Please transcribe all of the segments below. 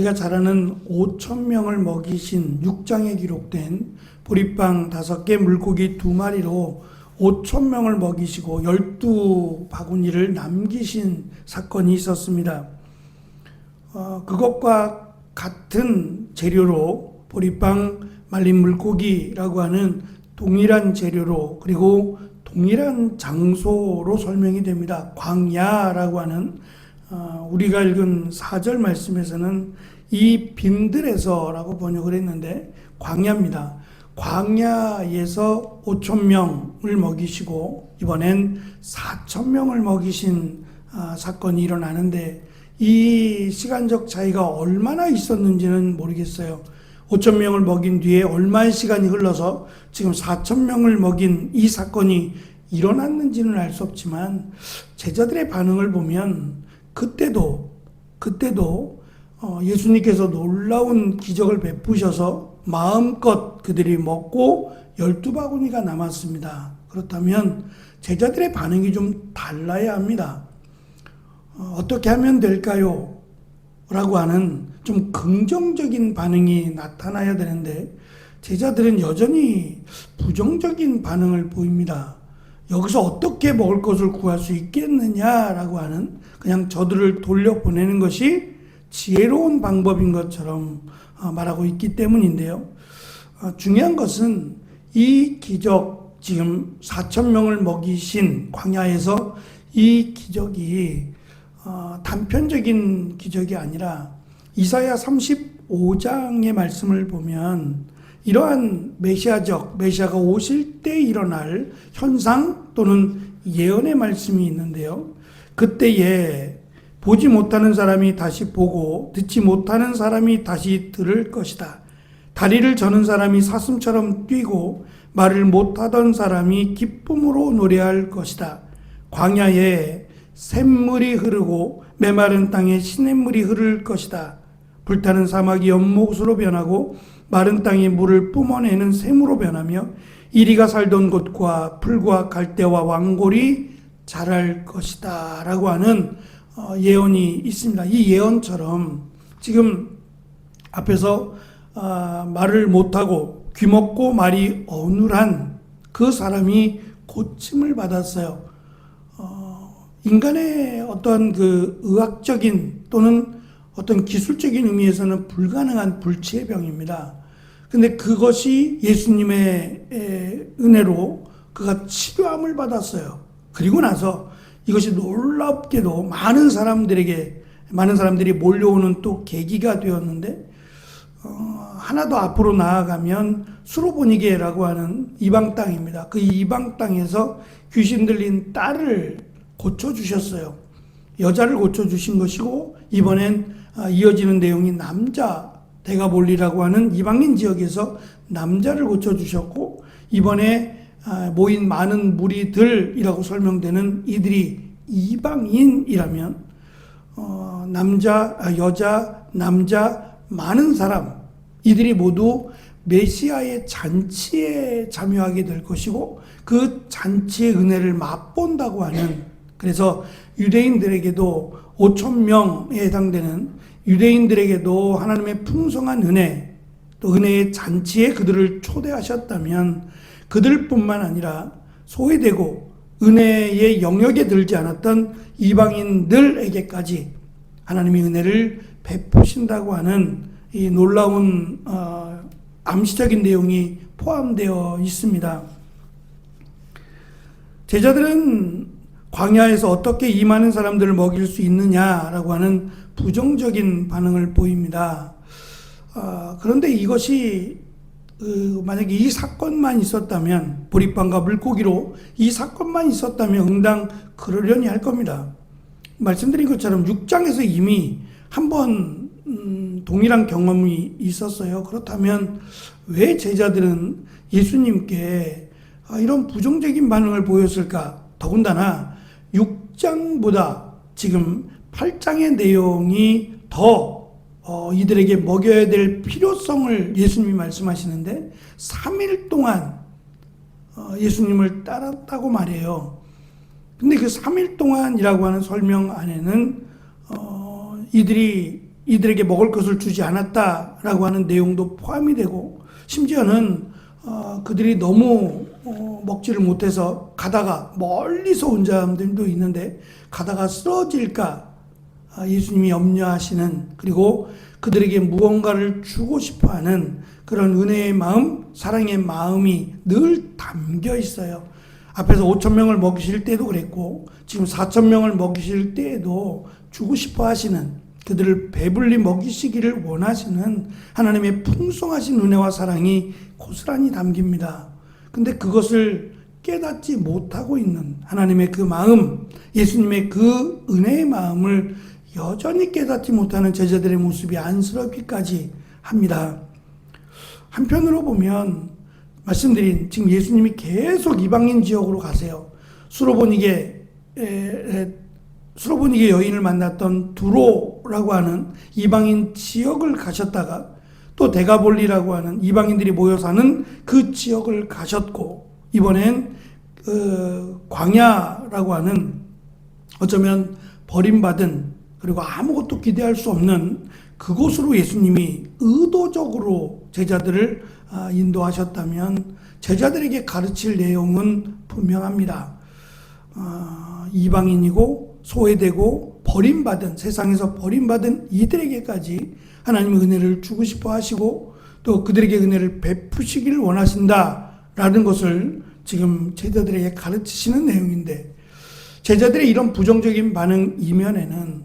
우리가 잘 아는 5천 명을 먹이신 6장에 기록된 보리빵 5개 물고기 2마리로 5천 명을 먹이시고 12바구니를 남기신 사건이 있었습니다. 그것과 같은 재료로 보리빵 말린 물고기라고 하는 동일한 재료로 그리고 동일한 장소로 설명이 됩니다. 광야라고 하는 우리가 읽은 4절 말씀에서는 이 빈들에서라고 번역을 했는데 광야입니다. 광야에서 5천 명을 먹이시고 이번엔 4천 명을 먹이신 사건이 일어나는데 이 시간적 차이가 얼마나 있었는지는 모르겠어요. 5천 명을 먹인 뒤에 얼마의 시간이 흘러서 지금 4천 명을 먹인 이 사건이 일어났는지는 알 수 없지만 제자들의 반응을 보면 그때도 예수님께서 놀라운 기적을 베푸셔서 마음껏 그들이 먹고 12바구니가 남았습니다. 그렇다면 제자들의 반응이 좀 달라야 합니다. 어떻게 하면 될까요? 라고 하는 좀 긍정적인 반응이 나타나야 되는데 제자들은 여전히 부정적인 반응을 보입니다. 여기서 어떻게 먹을 것을 구할 수 있겠느냐라고 하는 그냥 저들을 돌려보내는 것이 지혜로운 방법인 것처럼 말하고 있기 때문인데요. 중요한 것은 이 기적, 지금 4천 명을 먹이신 광야에서 이 기적이 단편적인 기적이 아니라 이사야 35장의 말씀을 보면 이러한 메시아가 오실 때 일어날 현상 또는 예언의 말씀이 있는데요. 그때에 보지 못하는 사람이 다시 보고 듣지 못하는 사람이 다시 들을 것이다. 다리를 저는 사람이 사슴처럼 뛰고 말을 못하던 사람이 기쁨으로 노래할 것이다. 광야에 샘물이 흐르고 메마른 땅에 시냇물이 흐를 것이다. 불타는 사막이 연못으로 변하고 마른 땅이 물을 뿜어내는 샘으로 변하며 이리가 살던 곳과 풀과 갈대와 왕골이 자랄 것이다 라고 하는 예언이 있습니다. 이 예언처럼 지금 앞에서 말을 못하고 귀먹고 말이 어눌한 그 사람이 고침을 받았어요. 인간의 어떤 그 의학적인 또는 어떤 기술적인 의미에서는 불가능한 불치의 병입니다. 근데 그것이 예수님의 은혜로 그가 치료함을 받았어요. 그리고 나서 이것이 놀랍게도 많은 사람들이 몰려오는 또 계기가 되었는데, 하나 더 앞으로 나아가면 수로보니게라고 하는 이방 땅입니다. 그 이방 땅에서 귀신 들린 딸을 고쳐주셨어요. 여자를 고쳐주신 것이고, 이번엔 이어지는 내용이 남자, 데가볼리라고 하는 이방인 지역에서 남자를 고쳐주셨고, 이번에 모인 많은 무리들이라고 설명되는 이들이 이방인이라면 남자, 여자, 남자, 많은 사람, 이들이 모두 메시아의 잔치에 참여하게 될 것이고 그 잔치의 은혜를 맛본다고 하는, 그래서 유대인들에게도 5천 명에 해당되는 유대인들에게도 하나님의 풍성한 은혜, 또 은혜의 잔치에 그들을 초대하셨다면 그들뿐만 아니라 소외되고 은혜의 영역에 들지 않았던 이방인들에게까지 하나님의 은혜를 베푸신다고 하는 이 놀라운 암시적인 내용이 포함되어 있습니다. 제자들은 광야에서 어떻게 이 많은 사람들을 먹일 수 있느냐라고 하는 부정적인 반응을 보입니다. 그런데 이것이 만약에 이 사건만 있었다면, 보리빵과 물고기로 이 사건만 있었다면 응당 그러려니 할 겁니다. 말씀드린 것처럼 6장에서 이미 한번 동일한 경험이 있었어요. 그렇다면 왜 제자들은 예수님께 이런 부정적인 반응을 보였을까? 더군다나 6장보다 지금 8장의 내용이 더 이들에게 먹여야 될 필요성을 예수님이 말씀하시는데 3일 동안 예수님을 따랐다고 말해요. 근데 그 3일 동안이라고 하는 설명 안에는 이들이 이들에게 먹을 것을 주지 않았다라고 하는 내용도 포함이 되고, 심지어는 그들이 너무 먹지를 못해서 가다가 멀리서 온 사람들도 있는데 가다가 쓰러질까 예수님이 염려하시는, 그리고 그들에게 무언가를 주고 싶어하는 그런 은혜의 마음, 사랑의 마음이 늘 담겨 있어요. 앞에서 5,000명을 먹이실 때도 그랬고 지금 4,000명을 먹이실 때에도 주고 싶어 하시는, 그들을 배불리 먹이시기를 원하시는 하나님의 풍성하신 은혜와 사랑이 고스란히 담깁니다. 근데 그것을 깨닫지 못하고 있는 하나님의 그 마음, 예수님의 그 은혜의 마음을 여전히 깨닫지 못하는 제자들의 모습이 안쓰럽기까지 합니다. 한편으로 보면 말씀드린 지금 예수님이 계속 이방인 지역으로 가세요. 수로보니게 여인을 만났던 두로라고 하는 이방인 지역을 가셨다가 또 데가볼리라고 하는 이방인들이 모여 사는 그 지역을 가셨고, 이번엔 광야라고 하는 어쩌면 버림받은, 그리고 아무것도 기대할 수 없는 그곳으로 예수님이 의도적으로 제자들을 인도하셨다면 제자들에게 가르칠 내용은 분명합니다. 이방인이고 소외되고 버림받은, 세상에서 버림받은 이들에게까지 하나님의 은혜를 주고 싶어 하시고 또 그들에게 은혜를 베푸시기를 원하신다라는 것을 지금 제자들에게 가르치시는 내용인데, 제자들의 이런 부정적인 반응 이면에는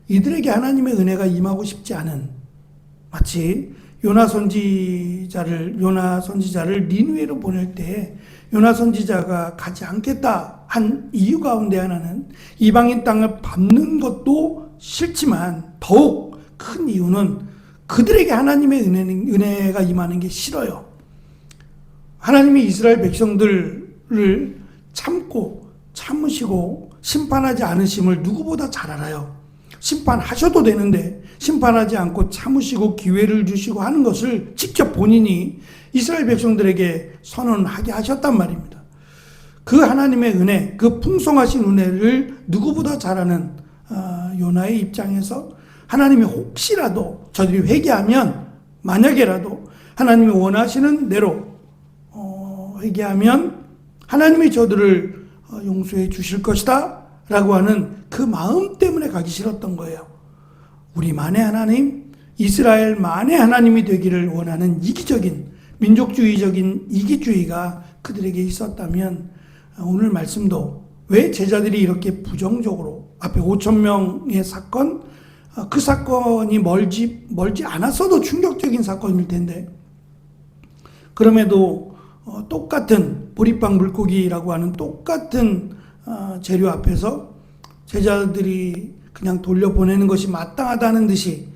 이들에게 하나님의 은혜가 임하고 싶지 않은, 마치 요나 선지자를 니느웨로 보낼 때 요나 선지자가 가지 않겠다 한 이유 가운데 하나는 이방인 땅을 밟는 것도 싫지만 더욱 큰 이유는 그들에게 하나님의 은혜가 임하는 게 싫어요. 하나님이 이스라엘 백성들을 참으시고 심판하지 않으심을 누구보다 잘 알아요. 심판하셔도 되는데 심판하지 않고 참으시고 기회를 주시고 하는 것을 직접 본인이 이스라엘 백성들에게 선언하게 하셨단 말입니다. 그 하나님의 은혜, 그 풍성하신 은혜를 누구보다 잘 아는 요나의 입장에서 하나님이 혹시라도 저들이 회개하면, 만약에라도 하나님이 원하시는 대로 회개하면 하나님이 저들을 용서해 주실 것이다 라고 하는 그 마음 때문에 가기 싫었던 거예요. 우리만의 하나님, 이스라엘만의 하나님이 되기를 원하는 이기적인, 민족주의적인 이기주의가 그들에게 있었다면 오늘 말씀도 왜 제자들이 이렇게 부정적으로, 앞에 5,000명의 사건, 그 사건이 멀지 않았어도 충격적인 사건일 텐데, 그럼에도 똑같은 보리빵 물고기라고 하는 똑같은 재료 앞에서 제자들이 그냥 돌려보내는 것이 마땅하다는 듯이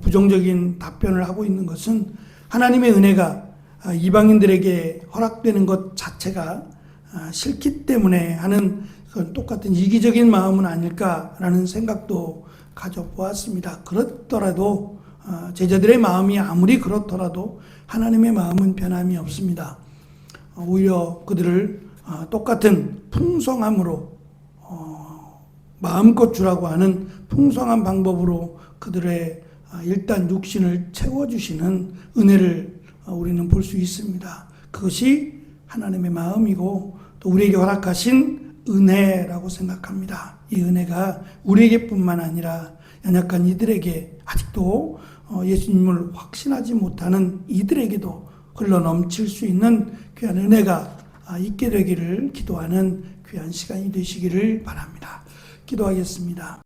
부정적인 답변을 하고 있는 것은 하나님의 은혜가 이방인들에게 허락되는 것 자체가 싫기 때문에 하는 똑같은 이기적인 마음은 아닐까라는 생각도 가져보았습니다. 그렇더라도 제자들의 마음이 아무리 그렇더라도 하나님의 마음은 변함이 없습니다. 오히려 그들을 똑같은 풍성함으로 마음껏 주라고 하는 풍성한 방법으로 그들의 일단 육신을 채워주시는 은혜를 우리는 볼 수 있습니다. 그것이 하나님의 마음이고 또 우리에게 허락하신 은혜라고 생각합니다. 이 은혜가 우리에게뿐만 아니라 연약한 이들에게, 아직도 예수님을 확신하지 못하는 이들에게도 흘러 넘칠 수 있는 귀한 은혜가 있게 되기를 기도하는 귀한 시간이 되시기를 바랍니다. 기도하겠습니다.